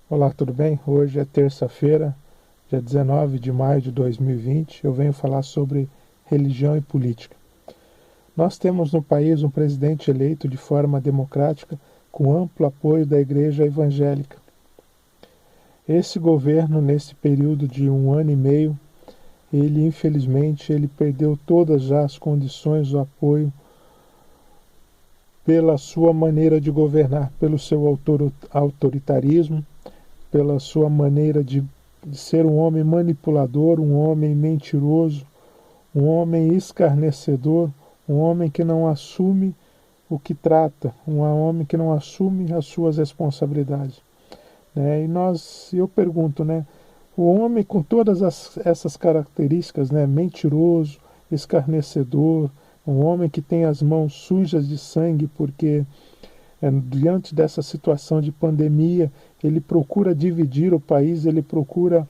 Olá, tudo bem? Hoje é terça-feira, dia 19 de maio de 2020. Eu venho falar sobre religião e política. Nós temos no país um presidente eleito de forma democrática com amplo apoio da Igreja Evangélica. Esse governo, nesse período de 1 ano e meio, infelizmente perdeu todas já as condições do apoio pela sua maneira de governar, pelo seu autoritarismo, pela sua maneira de ser um homem manipulador, um homem mentiroso, um homem escarnecedor, um homem que não assume o que trata, um homem que não assume as suas responsabilidades. Eu pergunto, o homem com todas essas características, mentiroso, escarnecedor, um homem que tem as mãos sujas de sangue porque diante dessa situação de pandemia, ele procura dividir o país, ele procura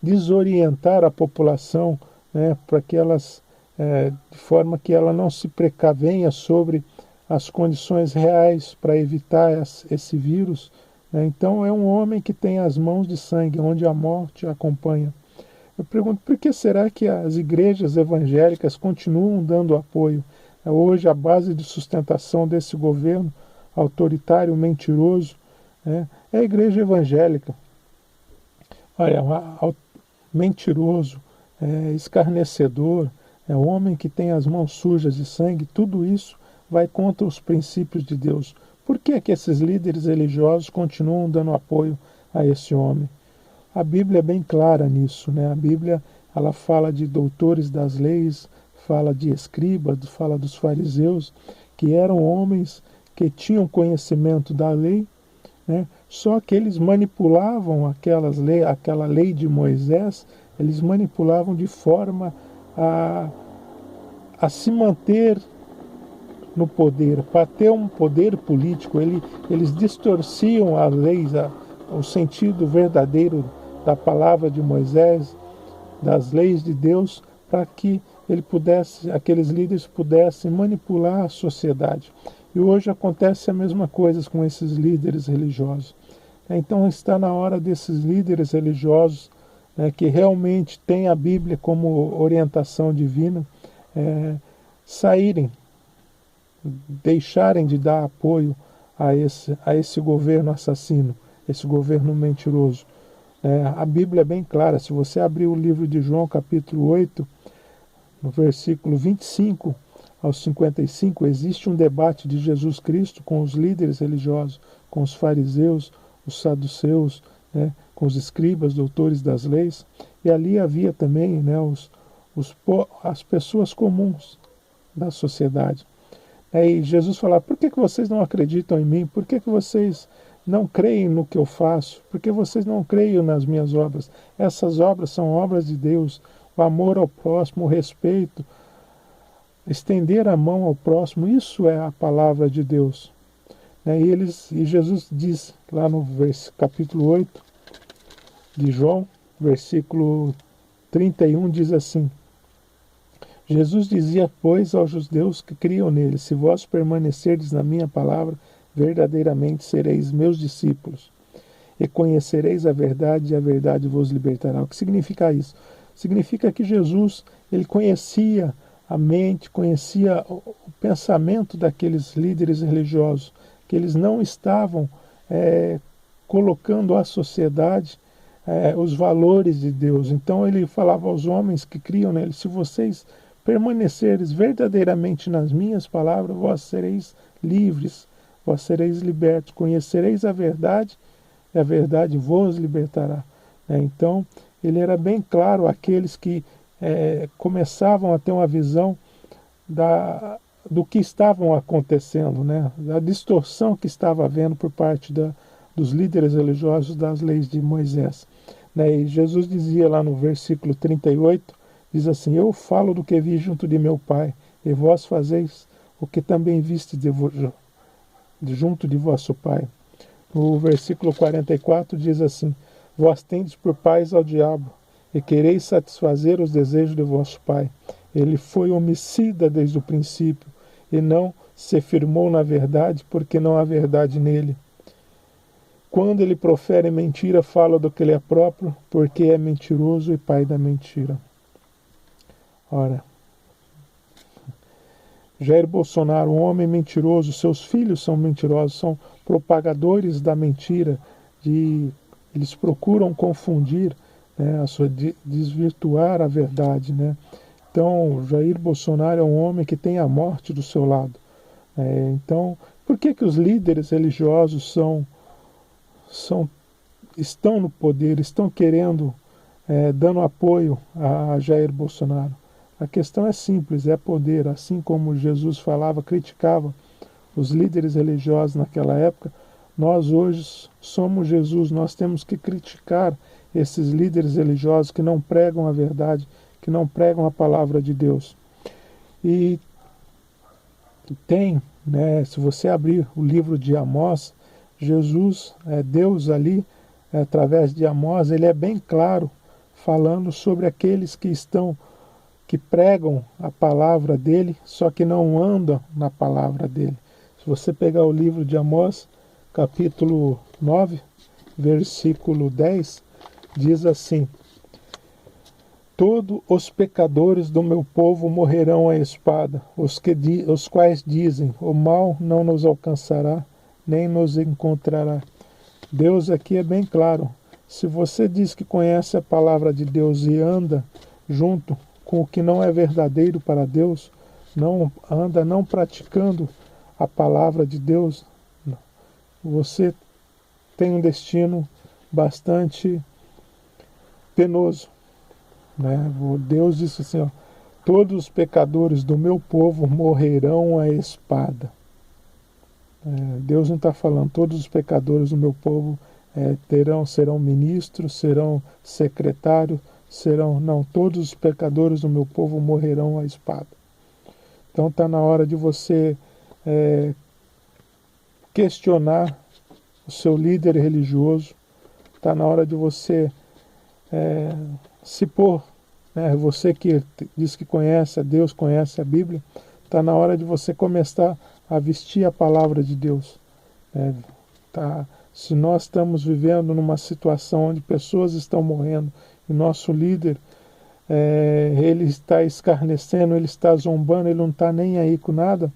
desorientar a população, para que de forma que ela não se precavenha sobre as condições reais para evitar esse vírus. Então é um homem que tem as mãos de sangue, onde a morte acompanha. Eu pergunto, por que será que as igrejas evangélicas continuam dando apoio? Hoje a base de sustentação desse governo autoritário, mentiroso, é a igreja evangélica. Olha, mentiroso, escarnecedor, é um homem que tem as mãos sujas de sangue, tudo isso vai contra os princípios de Deus. Por que esses líderes religiosos continuam dando apoio a esse homem? A Bíblia é bem clara nisso, A Bíblia, ela fala de doutores das leis, fala de escribas, fala dos fariseus, que eram homens que tinham conhecimento da lei, só que eles manipulavam aquela lei de Moisés, eles manipulavam de forma a, a se manter no poder, para ter um poder político. Eles distorciam as leis, o sentido verdadeiro da palavra de Moisés, das leis de Deus, para que aqueles líderes pudessem manipular a sociedade. E hoje acontece a mesma coisa com esses líderes religiosos. Então está na hora desses líderes religiosos, que realmente têm a Bíblia como orientação divina, saírem, deixarem de dar apoio a esse governo assassino, esse governo mentiroso. A Bíblia é bem clara. Se você abrir o livro de João, capítulo 8, no versículo 25 ao 55, existe um debate de Jesus Cristo com os líderes religiosos, com os fariseus, os saduceus, com os escribas, doutores das leis, e ali havia também as pessoas comuns da sociedade. E Jesus falava, por que vocês não acreditam em mim? Por que vocês não creem no que eu faço? Por que vocês não creem nas minhas obras? Essas obras são obras de Deus. O amor ao próximo, o respeito, estender a mão ao próximo, isso é a palavra de Deus. E Jesus diz lá no capítulo 8 de João, versículo 31, diz assim: Jesus dizia, pois, aos judeus que criam nele, se vós permanecerdes na minha palavra, verdadeiramente sereis meus discípulos, e conhecereis a verdade, e a verdade vos libertará. O que significa isso? Significa que Jesus, ele conhecia a mente, conhecia o pensamento daqueles líderes religiosos, que eles não estavam colocando à sociedade os valores de Deus. Então ele falava aos homens que criam nele, se vocês permaneceres verdadeiramente nas minhas palavras, vós sereis livres, vós sereis libertos, conhecereis a verdade, e a verdade vos libertará. Então, ele era bem claro àqueles que começavam a ter uma visão do que estavam acontecendo, da distorção que estava havendo por parte dos líderes religiosos das leis de Moisés. E Jesus dizia lá no versículo 38, diz assim, eu falo do que vi junto de meu Pai, e vós fazeis o que também viste junto de vosso Pai. No versículo 44 diz assim, vós tendes por pais ao diabo, e quereis satisfazer os desejos de vosso pai. Ele foi homicida desde o princípio, e não se firmou na verdade, porque não há verdade nele. quando ele profere mentira, fala do que ele é próprio, porque é mentiroso e pai da mentira. Ora, Jair Bolsonaro, um homem mentiroso, seus filhos são mentirosos, são propagadores da mentira, eles procuram confundir, né, desvirtuar a verdade, né? Então, Jair Bolsonaro é um homem que tem a morte do seu lado. Então, por que os líderes religiosos estão no poder, estão querendo, dando apoio a Jair Bolsonaro? A questão é simples, é poder. Assim como Jesus falava, criticava os líderes religiosos naquela época, nós hoje somos Jesus, nós temos que criticar esses líderes religiosos que não pregam a verdade, que não pregam a palavra de Deus. E tem, né, se você abrir o livro de Amós, Jesus, Deus ali, através de Amós, ele é bem claro, falando sobre aqueles que pregam a palavra dele, só que não andam na palavra dele. Se você pegar o livro de Amós, capítulo 9, versículo 10, diz assim: todos os pecadores do meu povo morrerão à espada, os quais dizem, o mal não nos alcançará, nem nos encontrará. Deus aqui é bem claro. Se você diz que conhece a palavra de Deus e anda junto com o que não é verdadeiro para Deus, não praticando a palavra de Deus, você tem um destino bastante penoso, né? Deus disse assim, ó, todos os pecadores do meu povo morrerão à espada. Deus não está falando todos os pecadores do meu povo serão ministros, serão secretários, não, todos os pecadores do meu povo morrerão à espada. Então está na hora de você questionar o seu líder religioso, está na hora de você se pôr, né, você que diz que conhece a Deus, conhece a Bíblia, está na hora de você começar a vestir a palavra de Deus. Se nós estamos vivendo numa situação onde pessoas estão morrendo e nosso líder, ele está escarnecendo, ele está zombando, ele não está nem aí com nada,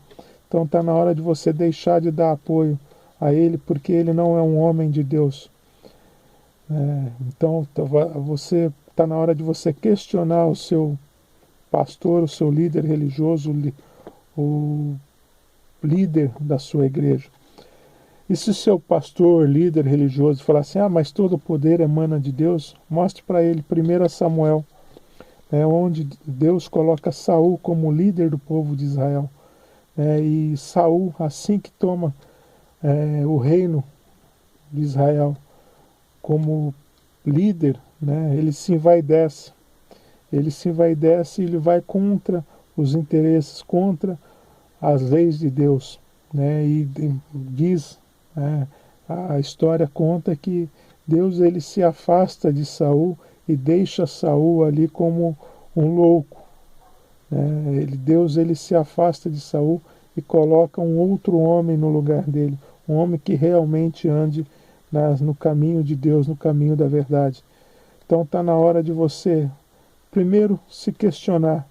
então está na hora de você deixar de dar apoio a ele, porque ele não é um homem de Deus. Então você está na hora de você questionar o seu pastor, o seu líder religioso, o líder da sua igreja. E se o seu pastor, líder religioso falar assim, mas todo o poder emana de Deus, mostre para ele 1 Samuel, onde Deus coloca Saul como líder do povo de Israel. E Saul, assim que toma o reino de Israel como líder, ele se envaidece. Ele vai contra os interesses, contra as leis de Deus. E diz, a história conta que Deus ele se afasta de Saul e deixa Saul ali como um louco. Deus ele se afasta de Saul e coloca um outro homem no lugar dele, um homem que realmente ande no caminho de Deus, no caminho da verdade. Então está na hora de você primeiro se questionar,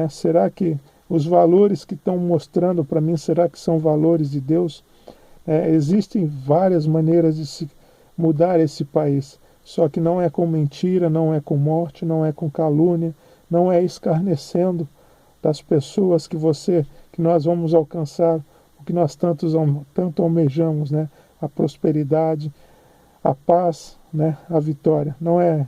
será que os valores que estão mostrando para mim, será que são valores de Deus? Existem várias maneiras de se mudar esse país, só que não é com mentira, não é com morte, não é com calúnia, não é escarnecendo das pessoas que nós vamos alcançar o que nós tanto almejamos, a prosperidade, a paz, a vitória. Não é